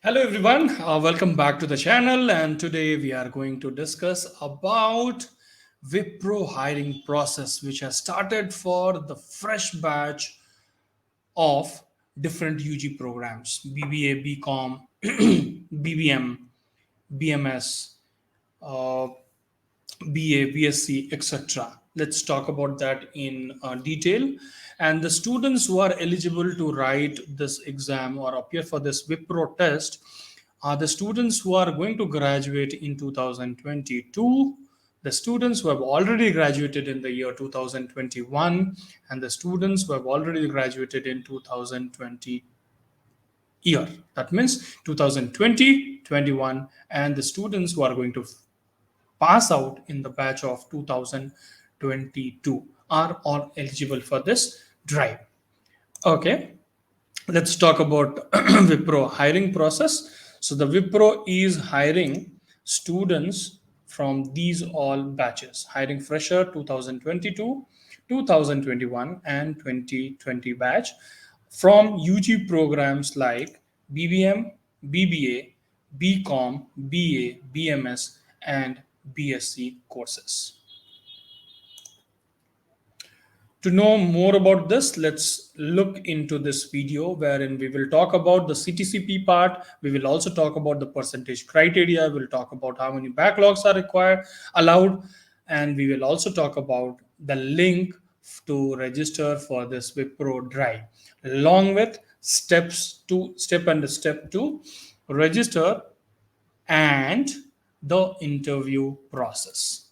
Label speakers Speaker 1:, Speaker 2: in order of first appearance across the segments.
Speaker 1: Hello everyone, welcome back to the channel, and today we are going to discuss about Wipro hiring process which has started for the fresh batch of different UG programs: BBA, BCom, BBM, BMS, uh, BA, BSc, etc. Let's talk about that in detail. And the students who are eligible to write this exam or appear for this Wipro test are the students who are going to graduate in 2022, the students who have already graduated in the year 2021, and the students who have already graduated in 2020 year. That means 2020, 21, and the students who are going to pass out in the batch of 2022 are all eligible for this drive. Okay, let's talk about Wipro hiring process. So the Wipro is hiring students from these all batches, hiring fresher 2022, 2021, and 2020 batch from UG programs like BBM, BBA, BCom, BA, BMS, and BSc courses. To know more about this, let's look into this video wherein we will talk about the CTCP part. We will also talk about the percentage criteria. We'll talk about how many backlogs are required, allowed, and we will also talk about the link to register for this Wipro drive, along with step to register and the interview process.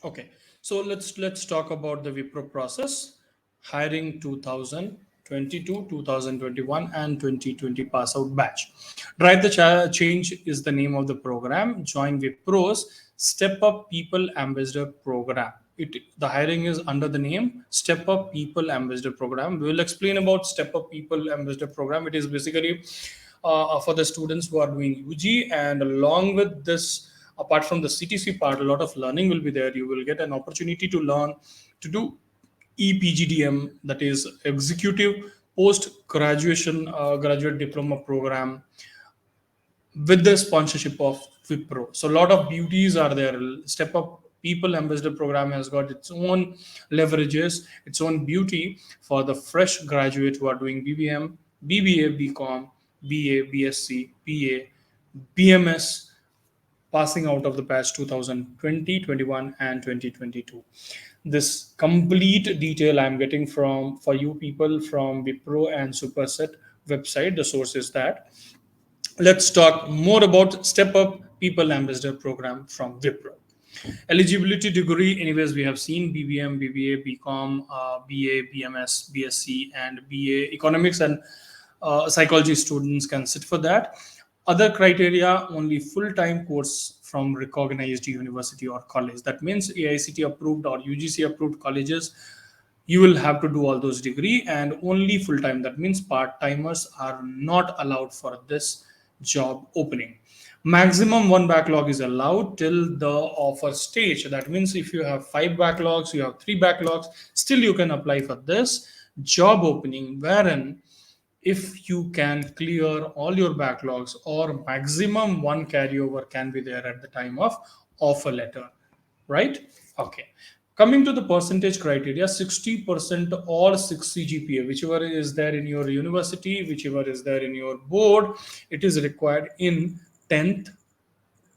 Speaker 1: Okay, so let's talk about the Wipro process. Hiring 2022, 2021, and 2020 pass out batch. Drive the Change is the name of the program. Join Wipro's Step Up People Ambassador Program. The hiring is under the name Step Up People Ambassador Program. We will explain about Step Up People Ambassador Program. It is basically for the students who are doing UG, and along with this, apart from the CTC part, a lot of learning will be there. You will get an opportunity to learn to do EPGDM, that is Executive Post Graduation Graduate Diploma Program, with the sponsorship of Wipro. So a lot of beauties are there. Step Up People Ambassador Program has got its own leverages, its own beauty for the fresh graduate who are doing BBM, BBA, BCom, BA, BSc, PA, BMS, passing out of the batch 2020, 21, and 2022. This complete detail I'm getting from for you people from Wipro and Superset website. The source is that. Let's talk more about Step Up People Ambassador Program from Wipro. Eligibility degree, anyways, we have seen BBM, BBA, BCom, BA, BMS, BSc, and BA Economics and psychology students can sit for that. Other criteria, only full-time course from recognized university or college. That means AICT approved or UGC approved colleges, you will have to do all those degree, and only full-time. That means part-timers are not allowed for this job opening. Maximum one backlog is allowed till the offer stage. That means if you have 5 backlogs, you have 3 backlogs, still you can apply for this job opening, wherein if you can clear all your backlogs, or maximum one carryover can be there at the time of offer letter, right? Okay, coming to the percentage criteria, 60% or 6 CGPA, whichever is there in your university, whichever is there in your board, it is required in 10th,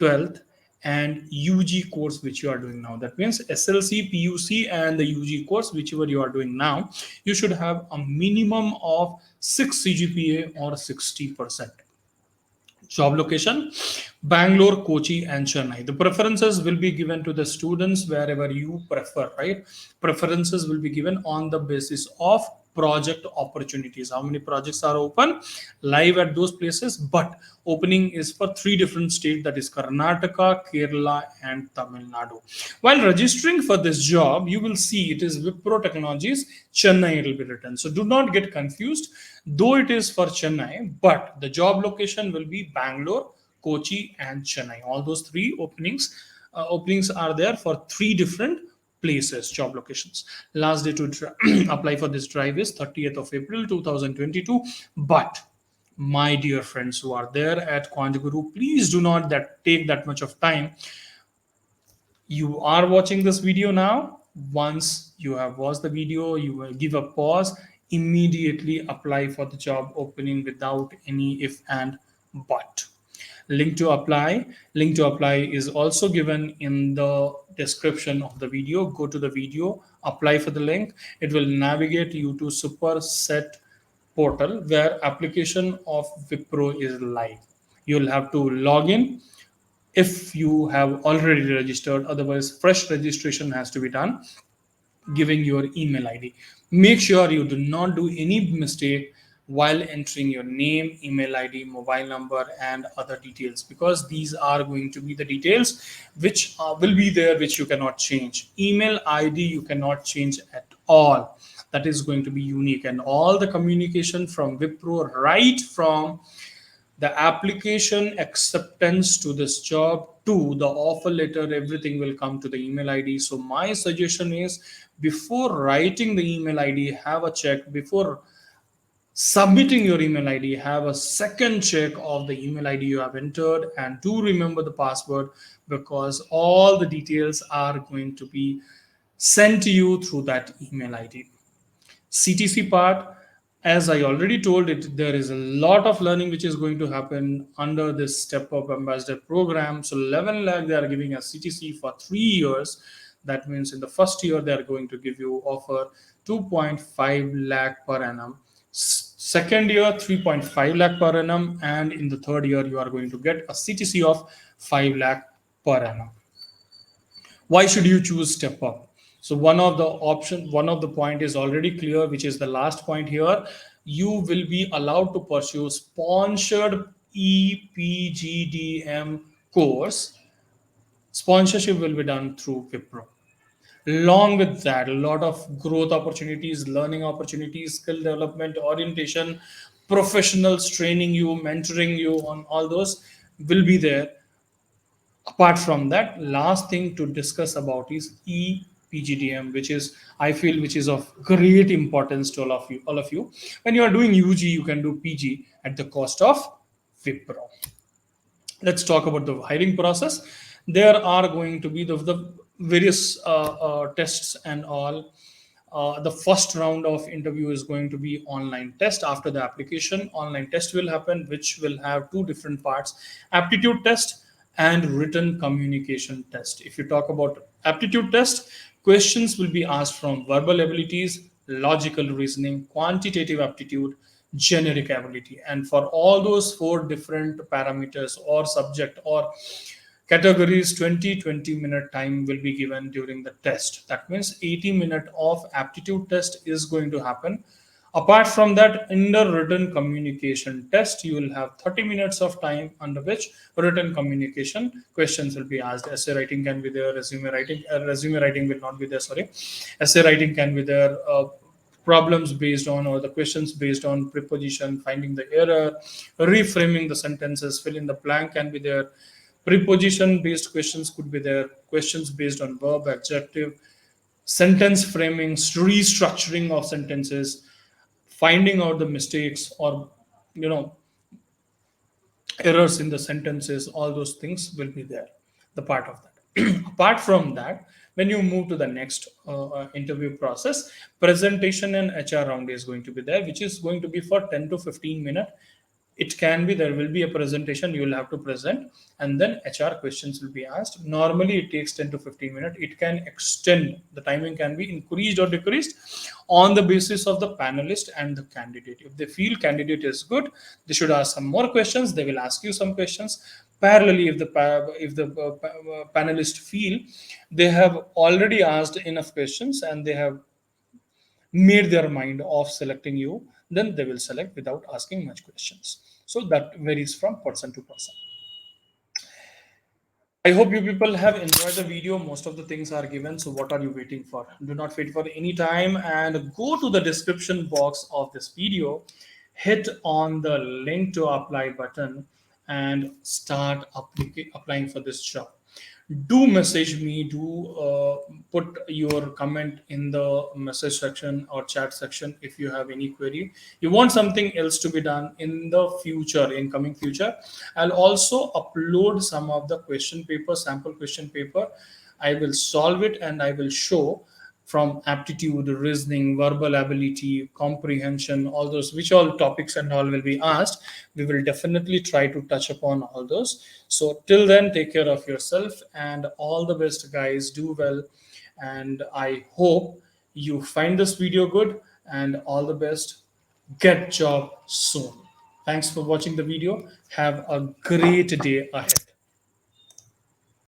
Speaker 1: 12th, and UG course which you are doing now. That means SLC, PUC, and the UG course whichever you are doing now, you should have a minimum of 6 CGPA or 60%. Job location: Bangalore, Kochi, and Chennai. The preferences will be given to the students wherever you prefer, right? Preferences will be given on the basis of project opportunities. How many projects are open live at those places? But opening is for 3 different states, that is Karnataka, Kerala, and Tamil Nadu. While registering for this job, you will see it is Wipro Technologies, Chennai, it will be written. So do not get confused, though it is for Chennai, but the job location will be Bangalore, Kochi, and Chennai. All those three openings are there for 3 different places, job locations. Last day to apply for this drive is 30th of April 2022. But my dear friends who are there at Quantiguru, please do not take that much of time. You are watching this video now. Once you have watched the video, you will give a pause, immediately apply for the job opening without any if and but. Link to apply is also given in the description of the video. Go to the video, apply for the link. It will navigate you to Superset portal where application of Wipro is live. You'll have to log in if you have already registered. Otherwise, fresh registration has to be done, giving your email ID. Make sure you do not do any mistake while entering your name, email ID, mobile number, and other details, because these are going to be the details which will be there, which you cannot change. Email ID you cannot change at all. That is going to be unique, and all the communication from Wipro, right from the application acceptance to this job to the offer letter, everything will come to the email ID. So my suggestion is, before writing the email ID, have a check. Before submitting your email ID, have a second check of the email ID you have entered, and do remember the password, because all the details are going to be sent to you through that email ID. CTC part, as I already told it, there is a lot of learning which is going to happen under this Step Up Ambassador program. So 11 lakh they are giving us CTC for 3 years. That means in the first year they are going to give you offer 2.5 lakh per annum. Second year 3.5 lakh per annum, and in the third year you are going to get a CTC of 5 lakh per annum. Why should you choose Step Up? So one of the point is already clear, which is the last point here. You will be allowed to pursue sponsored EPGDM course. Sponsorship will be done through Wipro. Along with that, a lot of growth opportunities, learning opportunities, skill development, orientation, professionals training you, mentoring you on all those will be there. Apart from that, last thing to discuss about is EPGDM, which is, I feel, which is of great importance to all of you. When you are doing UG, you can do PG at the cost of Wipro. Let's talk about the hiring process. There are going to be the various tests and all. The first round of interview is going to be online test. After the application, online test will happen, which will have 2 different parts: aptitude test and written communication test. If you talk about aptitude test, questions will be asked from verbal abilities, logical reasoning, quantitative aptitude, generic ability. And for all those 4 different parameters or subject or categories, 20-20 minute time will be given during the test. That means 80 minutes of aptitude test is going to happen. Apart from that, in the written communication test, you will have 30 minutes of time under which written communication questions will be asked. Essay writing can be there, resume writing will not be there, sorry. Essay writing can be there, problems based on, or the questions based on preposition, finding the error, reframing the sentences, fill in the blank can be there. Preposition based questions could be there, questions based on verb, adjective, sentence framing, restructuring of sentences, finding out the mistakes or errors in the sentences. All those things will be there, the part of that. Apart from that, when you move to the next interview process, presentation and HR round is going to be there, which is going to be for 10 to 15 minutes. It can be, there will be a presentation you will have to present, and then HR questions will be asked. Normally it takes 10 to 15 minutes. It can extend, the timing can be increased or decreased on the basis of the panelist and the candidate. If they feel candidate is good, they should ask some more questions, they will ask you some questions. Parallelly, if the panelists feel they have already asked enough questions and they have made their mind of selecting you, then they will select without asking much questions. So that varies from person to person. I hope you people have enjoyed the video. Most of the things are given. So what are you waiting for? Do not wait for any time and go to the description box of this video. Hit on the link to apply button and start applying for this job. Do message me. Do put your comment in the message section or chat section if you have any query. You want something else to be done in the future, in coming future. I'll also upload some of the question paper, sample question paper. I will solve it and I will show from aptitude, reasoning, verbal ability, comprehension, all those, which all topics and all will be asked. We will definitely try to touch upon all those. So till then, take care of yourself and all the best, guys. Do well. And I hope you find this video good and all the best. Get job soon. Thanks for watching the video. Have a great day ahead.